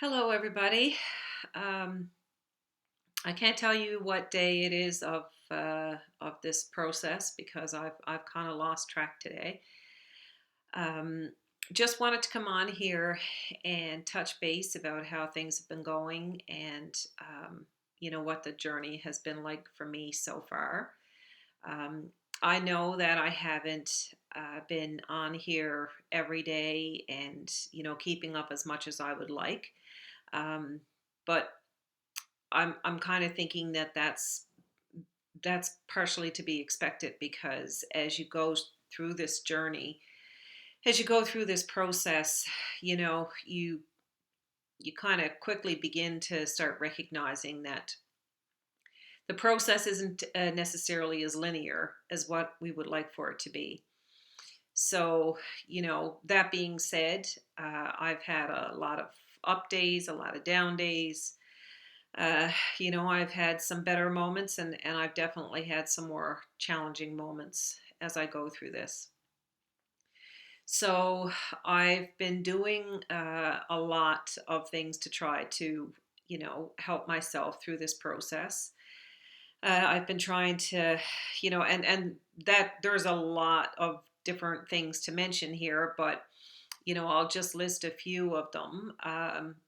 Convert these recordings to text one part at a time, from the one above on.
Hello, everybody. Um, I can't tell you what day it is of this process because I've kind of lost track today. Um, just wanted to come on here and touch base about how things have been going and what the journey has been like for me so far. Um, I know that I haven't been on here every day and keeping up as much as I would like. Um, but I'm kind of thinking that that's partially to be expected because as you go through this journey, as you go through this process, you kind of quickly begin to start recognizing that the process isn't necessarily as linear as what we would like for it to be. So, that being said, I've had a lot of up days, a lot of down days. Uh, I've had some better moments and I've definitely had some more challenging moments as I go through this. So I've been doing a lot of things to try to, help myself through this process. I've been trying to, and that there's a lot of different things to mention here, but I'll just list a few of them.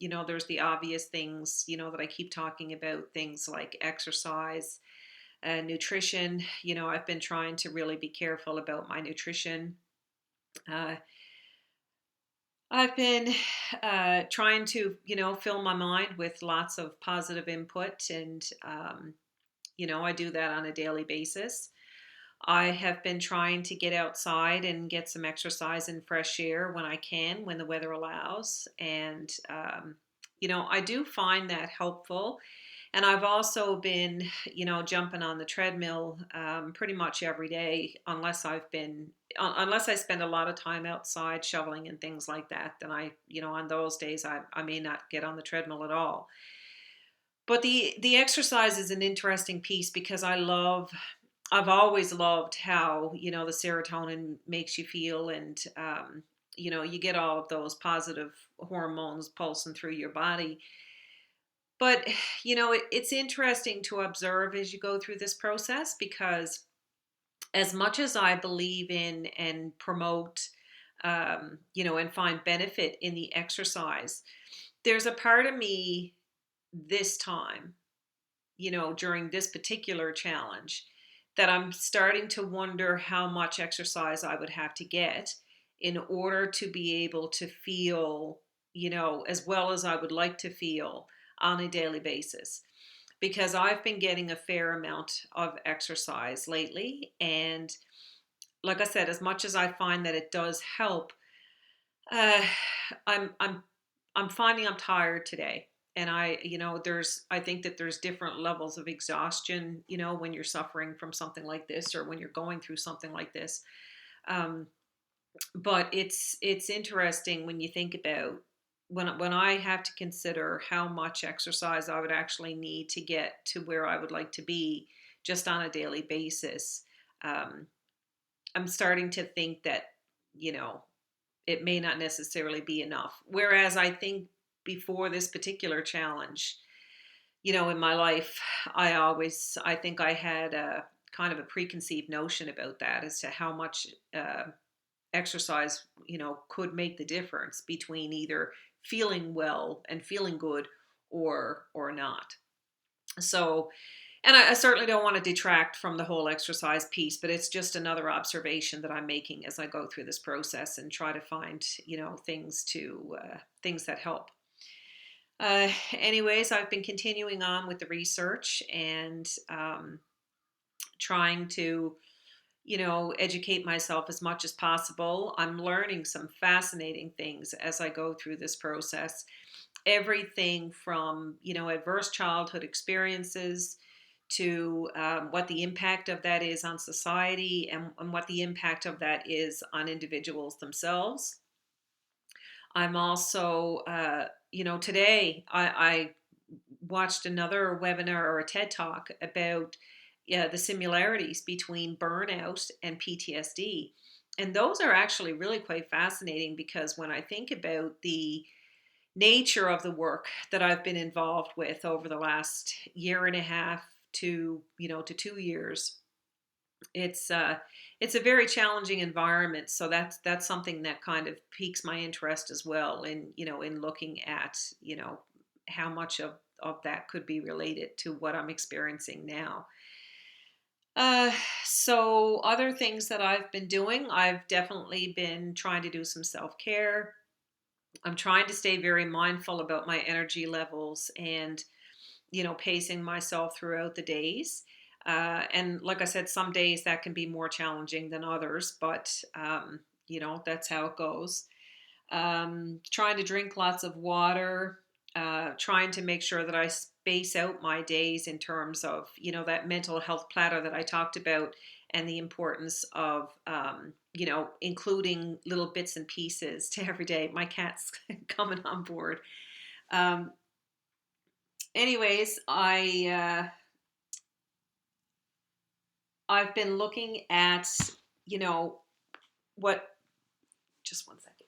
There's the obvious things, that I keep talking about, things like exercise, nutrition. I've been trying to really be careful about my nutrition. Uh, I've been trying to, fill my mind with lots of positive input, and, I do that on a daily basis. I have been trying to get outside and get some exercise and fresh air when I can, when the weather allows. And, I do find that helpful. And I've also been, jumping on the treadmill pretty much every day, unless I spend a lot of time outside shoveling and things like that. Then on those days, I may not get on the treadmill at all. But the exercise is an interesting piece because I've always loved how, the serotonin makes you feel and, you get all of those positive hormones pulsing through your body. But, it's interesting to observe as you go through this process because as much as I believe in and promote, and find benefit in the exercise, there's a part of me this time, during this particular challenge, that I'm starting to wonder how much exercise I would have to get in order to be able to feel, as well as I would like to feel on a daily basis. Because I've been getting a fair amount of exercise lately. And like I said, as much as I find that it does help, uh, I'm I'm I'm finding I'm tired today. And I think that there's different levels of exhaustion, when you're suffering from something like this or when you're going through something like this. Um, but it's interesting when you think about when I have to consider how much exercise I would actually need to get to where I would like to be just on a daily basis. Um, I'm starting to think that, you know, it may not necessarily be enough. Whereas I think before this particular challenge, in my life, I think I had a kind of a preconceived notion about that as to how much exercise, could make the difference between either feeling well and feeling good or not. So, and I certainly don't want to detract from the whole exercise piece, but it's just another observation that I'm making as I go through this process and try to find, things that help. Anyways, I've been continuing on with the research and trying to, educate myself as much as possible. I'm learning some fascinating things as I go through this process. Everything from, adverse childhood experiences to what the impact of that is on society and what the impact of that is on individuals themselves. I'm also, today I watched another webinar or a TED talk about the similarities between burnout and PTSD. And those are actually really quite fascinating because when I think about the nature of the work that I've been involved with over the last year and a half to, to 2 years. It's it's a very challenging environment, so that's something that kind of piques my interest as well in, in looking at, how much of that could be related to what I'm experiencing now. Uh, so other things that I've been doing, I've definitely been trying to do some self-care. I'm trying to stay very mindful about my energy levels and, pacing myself throughout the days. And like I said, some days that can be more challenging than others, but, that's how it goes. Trying to drink lots of water, trying to make sure that I space out my days in terms of, that mental health platter that I talked about and the importance of, including little bits and pieces to every day. My cat's coming on board. Um, anyways, I've been looking at, you know, what, just one second.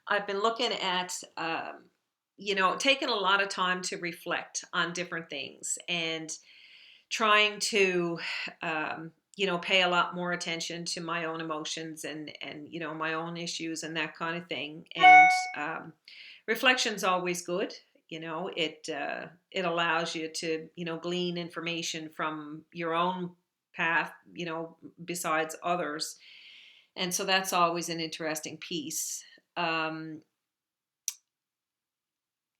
I've been looking at, taking a lot of time to reflect on different things and trying to, pay a lot more attention to my own emotions and, my own issues and that kind of thing. And reflection's always good. It allows you to, glean information from your own path, besides others. And so that's always an interesting piece. Um,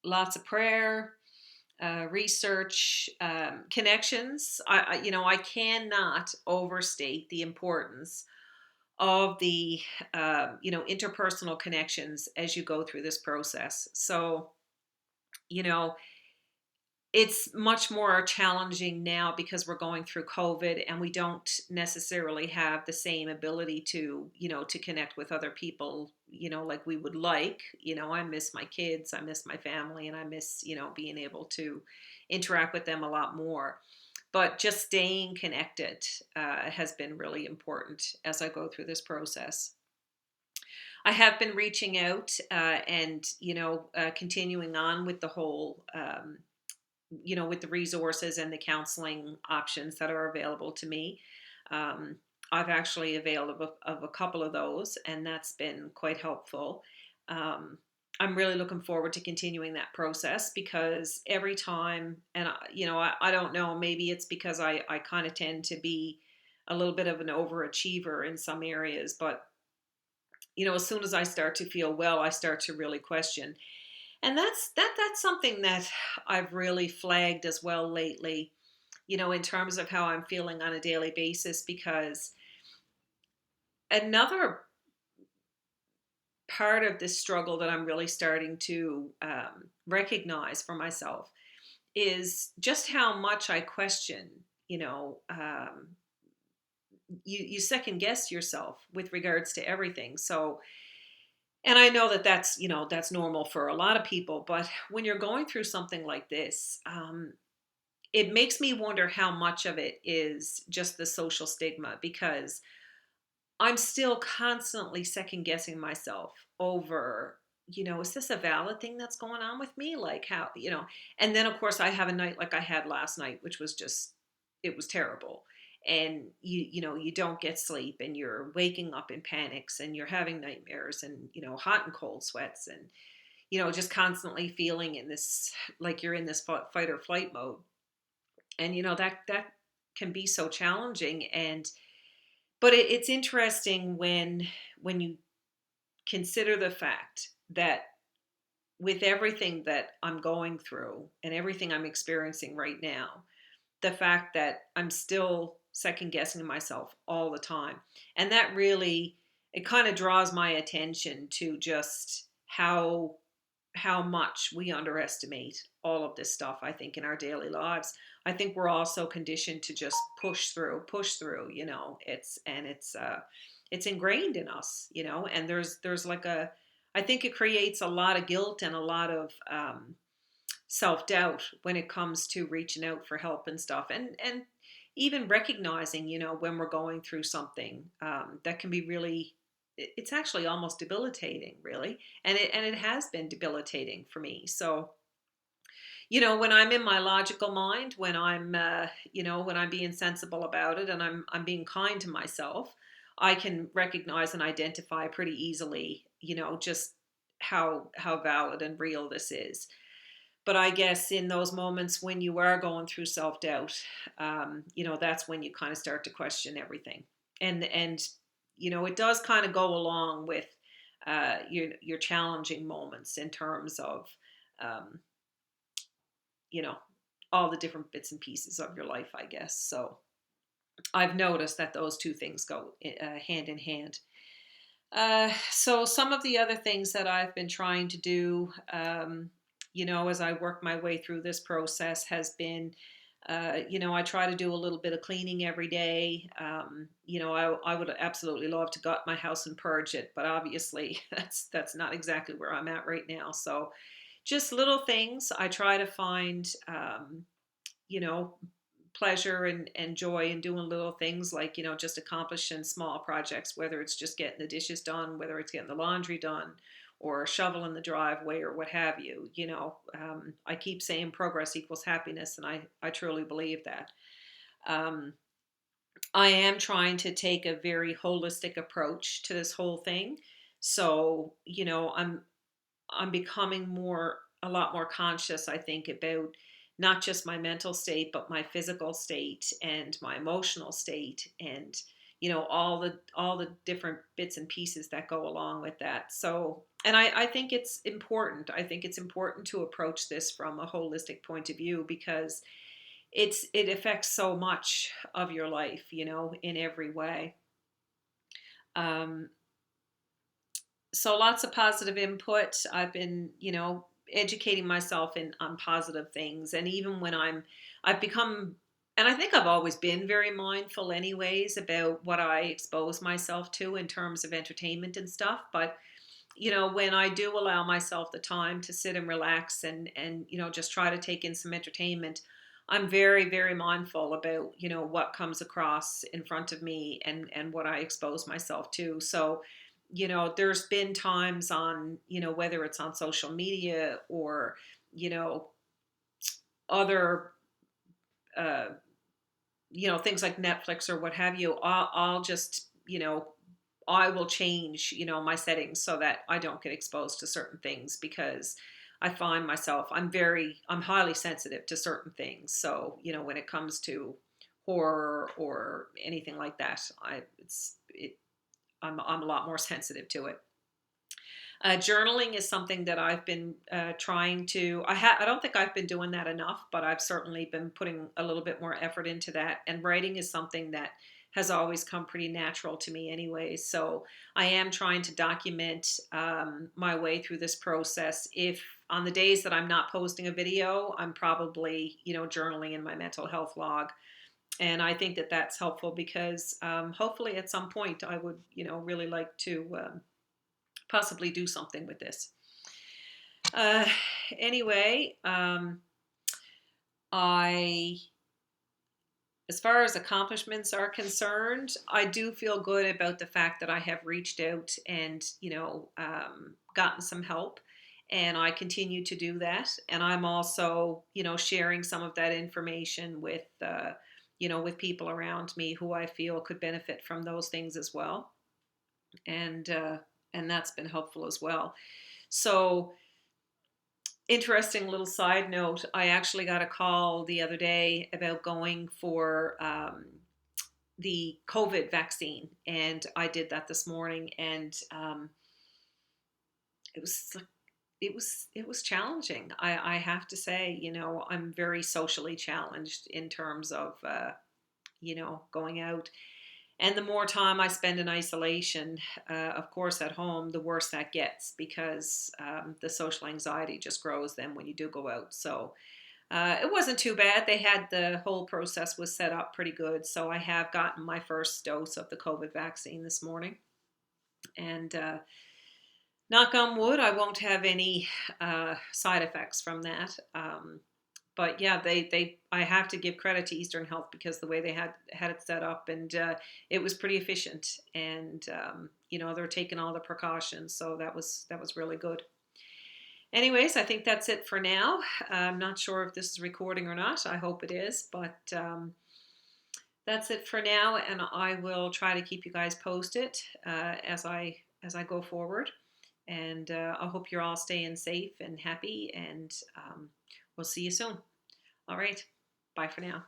Lots of prayer, research, connections. I cannot overstate the importance of the, interpersonal connections as you go through this process. So, you know, it's much more challenging now because we're going through COVID and we don't necessarily have the same ability to, to connect with other people, like we would like. I miss my kids, I miss my family, and I miss, being able to interact with them a lot more. But just staying connected has been really important as I go through this process. I have been reaching out and, continuing on with the whole with the resources and the counseling options that are available to me. Um, I've actually availed of a couple of those, and that's been quite helpful. Um, I'm really looking forward to continuing that process because every time, and I don't know, maybe it's because I kind of tend to be a little bit of an overachiever in some areas, but as soon as I start to feel well, I start to really question, and that's something that I've really flagged as well lately, in terms of how I'm feeling on a daily basis, because another part of this struggle that I'm really starting to recognize for myself is just how much I question, you second guess yourself with regards to everything. So, and I know that that's normal for a lot of people, but when you're going through something like this, it makes me wonder how much of it is just the social stigma, because I'm still constantly second guessing myself over, is this a valid thing that's going on with me? Like how, and then of course I have a night like I had last night, which was just, it was terrible. And you don't get sleep and you're waking up in panics and you're having nightmares and, hot and cold sweats and, just constantly feeling in this, like you're in this fight or flight mode. And, that can be so challenging. And but it's interesting when you consider the fact that with everything that I'm going through and everything I'm experiencing right now, the fact that I'm still second guessing myself all the time. And that really, it kind of draws my attention to just how much we underestimate all of this stuff, I think, in our daily lives. I think we're also conditioned to just push through, it's ingrained in us, and there's like I think it creates a lot of guilt and a lot of self-doubt when it comes to reaching out for help and stuff. And even recognizing, when we're going through something that can be really it's actually almost debilitating, really. And it has been debilitating for me. So, when I'm in my logical mind, when I'm when I'm being sensible about it, and I'm being kind to myself, I can recognize and identify pretty easily, just how valid and real this is. But I guess in those moments when you are going through self-doubt, that's when you kind of start to question everything. And it does kind of go along with your challenging moments in terms of um, you know, all the different bits and pieces of your life, I guess. So I've noticed that those two things go hand in hand. So some of the other things that I've been trying to do, as I work my way through this process, has been, I try to do a little bit of cleaning every day. I would absolutely love to gut my house and purge it, but obviously that's not exactly where I'm at right now. So just little things. I try to find, you know, pleasure and joy in doing little things like, just accomplishing small projects, whether it's just getting the dishes done, whether it's getting the laundry done, or shoveling the driveway, or what have you. I keep saying progress equals happiness, and I truly believe that. Um, I am trying to take a very holistic approach to this whole thing. So, I'm becoming a lot more conscious, I think, about not just my mental state, but my physical state and my emotional state, and all the different bits and pieces that go along with that. So, and I think it's important. I think it's important to approach this from a holistic point of view, because it affects so much of your life, in every way. Um, so lots of positive input. I've been, educating myself on positive things. And even when I've become, and I think I've always been very mindful anyways about what I expose myself to in terms of entertainment and stuff. But, when I do allow myself the time to sit and relax and, just try to take in some entertainment, I'm very, very mindful about, what comes across in front of me and what I expose myself to. So, there's been times on, whether it's on social media or, you know, other, uh, things like Netflix or what have you, I'll just, I will change, my settings so that I don't get exposed to certain things, because I find myself, I'm highly sensitive to certain things. So, when it comes to horror or anything like that, I'm a lot more sensitive to it. Journaling is something that I've been trying to. I don't think I've been doing that enough, but I've certainly been putting a little bit more effort into that. And writing is something that has always come pretty natural to me, anyway. So I am trying to document my way through this process. If on the days that I'm not posting a video, I'm probably journaling in my mental health log. And I think that that's helpful, because hopefully at some point I would really like to possibly do something with this. Uh, anyway, I, as far as accomplishments are concerned, I do feel good about the fact that I have reached out and, gotten some help. And I continue to do that. And I'm also, sharing some of that information with people around me who I feel could benefit from those things as well. And that's been helpful as well. So, interesting little side note, I actually got a call the other day about going for the COVID vaccine, and I did that this morning, and it was it was challenging. I have to say, I'm very socially challenged in terms of going out. And the more time I spend in isolation, of course, at home, the worse that gets, because the social anxiety just grows then when you do go out. So it wasn't too bad. The whole process was set up pretty good. So I have gotten my first dose of the COVID vaccine this morning. And knock on wood, I won't have any side effects from that. But yeah, I have to give credit to Eastern Health because the way they had it set up, and it was pretty efficient, and they're taking all the precautions, so that was really good. Anyways, I think that's it for now. I'm not sure if this is recording or not. I hope it is, but that's it for now, and I will try to keep you guys posted as I go forward. And I hope you're all staying safe and happy, and we'll see you soon. All right, bye for now.